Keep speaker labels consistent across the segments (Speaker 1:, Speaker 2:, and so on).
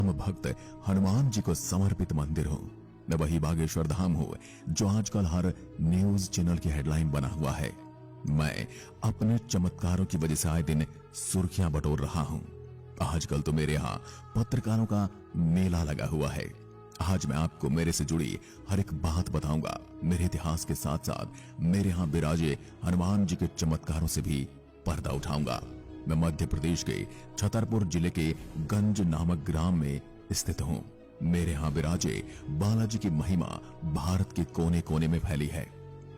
Speaker 1: हम भक्त हनुमान जी को समर्पित मंदिर हूँ। मैं वही बागेश्वर धाम हूँ जो आजकल हर न्यूज चैनल की हेडलाइन बना हुआ है। मैं अपने चमत्कारों की वजह से आए दिन सुर्खियां बटोर रहा हूँ। आजकल तो मेरे यहाँ पत्रकारों का मेला लगा हुआ है। आज मैं आपको मेरे से जुड़ी हर एक बात बताऊंगा। मेरे इतिहास के साथ साथ मेरे यहाँ विराजे हनुमान जी के चमत्कारों से भी पर्दा उठाऊंगा। मैं मध्य प्रदेश के छतरपुर जिले के गंज नामक ग्राम में स्थित हूँ। मेरे यहाँ विराजे बालाजी की महिमा भारत के कोने कोने में फैली है।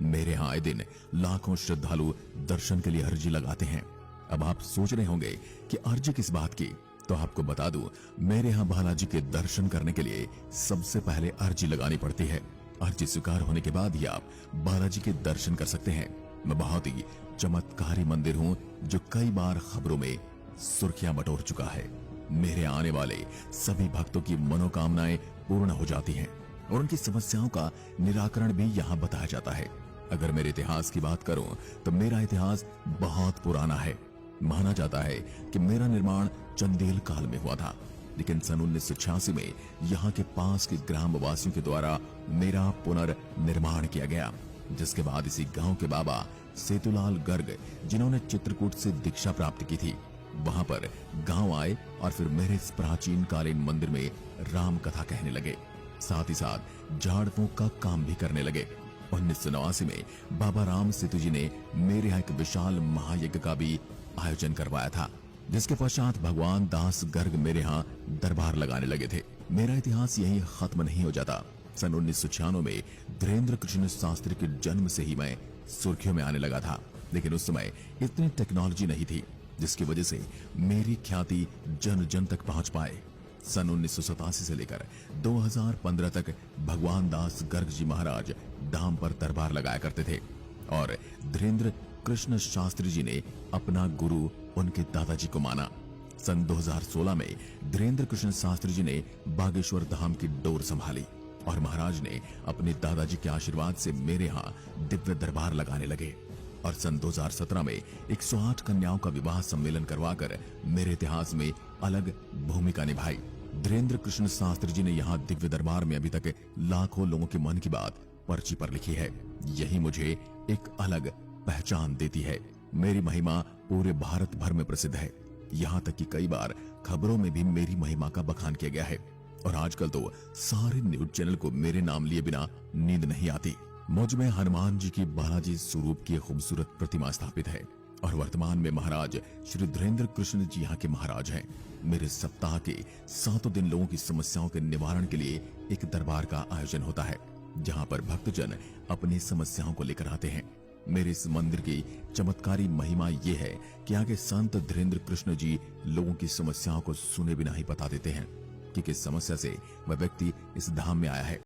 Speaker 1: मेरे यहाँ आए दिन लाखों श्रद्धालु दर्शन के लिए अर्जी लगाते हैं। अब आप सोच रहे होंगे कि अर्जी किस बात की, तो आपको बता दूं, मेरे यहाँ बालाजी के दर्शन करने के लिए सबसे पहले अर्जी लगानी पड़ती है। अर्जी स्वीकार होने के बाद ही आप बालाजी के दर्शन कर सकते हैं। मैं बहुत ही चमत्कारी मंदिर हूँ जो कई बार खबरों में सुर्खियां बटोर चुका है। मेरे आने वाले सभी भक्तों की मनोकामनाएं पूर्ण हो जाती हैं और उनकी समस्याओं का निराकरण भी यहाँ बताया जाता है। अगर मेरे इतिहास की बात करूं तो मेरा इतिहास बहुत पुराना है। माना जाता है कि मेरा निर्माण चंदेल काल में हुआ था, लेकिन सन 1986 में यहाँ के पास के ग्राम वासियों के द्वारा मेरा पुनर्निर्माण किया गया, जिसके बाद इसी गांव के बाबा सेतुलाल गर्ग, जिन्होंने चित्रकूट से दीक्षा प्राप्त की थी, वहां पर गांव आए और फिर मेरे इस प्राचीन कालीन मंदिर में राम कथा कहने लगे। साथ ही साथ झाड़ फूंक का काम भी करने लगे। 1989 में बाबा राम सेतु जी ने मेरे यहाँ एक विशाल महायज्ञ का भी आयोजन करवाया था, जिसके पश्चात भगवान दास गर्ग मेरे यहाँ दरबार लगाने लगे थे। मेरा इतिहास यहीं खत्म नहीं हो जाता। सन 1996 में धीरेन्द्र कृष्ण शास्त्री के जन्म से ही मैं सुर्खियों में आने लगा था, लेकिन उस समय इतनी टेक्नोलॉजी नहीं थी जिसकी वजह से मेरी ख्याति जन जन तक पहुंच पाए। सन 1987 से लेकर 2015 तक भगवान दास गर्ग जी महाराज धाम पर दरबार लगाया करते थे और धीरेन्द्र कृष्ण शास्त्री जी ने अपना गुरु उनके दादाजी को माना। सन 2016 में धीरेन्द्र कृष्ण शास्त्री जी ने बागेश्वर धाम की डोर संभाली और महाराज ने अपने दादाजी के आशीर्वाद से मेरे यहाँ दिव्य दरबार लगाने लगे और सन 2017 में 108 कन्याओं का विवाह सम्मेलन करवाकर मेरे इतिहास में अलग भूमिका निभाई। धीरेन्द्र कृष्ण शास्त्री जी ने यहाँ दिव्य दरबार में अभी तक लाखों लोगों के मन की बात पर्ची पर लिखी है। यही मुझे एक अलग पहचान देती है। मेरी महिमा पूरे भारत भर में प्रसिद्ध है। यहाँ तक कि कई बार खबरों में भी मेरी महिमा का बखान किया गया है और आजकल तो सारे न्यूज चैनल को मेरे नाम लिए बिना नींद नहीं आती। मुझ में हनुमान जी की बालाजी स्वरूप की खूबसूरत प्रतिमा स्थापित है और वर्तमान में महाराज श्री धीरेन्द्र कृष्ण जी यहाँ के महाराज हैं। मेरे सप्ताह के 7 दिन लोगों की समस्याओं के निवारण के लिए एक दरबार का आयोजन होता है, जहाँ पर भक्तजन अपनी समस्याओं को लेकर आते हैं। मेरे इस मंदिर की चमत्कारी महिमा ये है कि आगे संत धीरेन्द्र कृष्ण जी लोगों की समस्याओं को सुने बिना ही बता देते हैं कि किस समस्या से वह व्यक्ति इस धाम में आया है।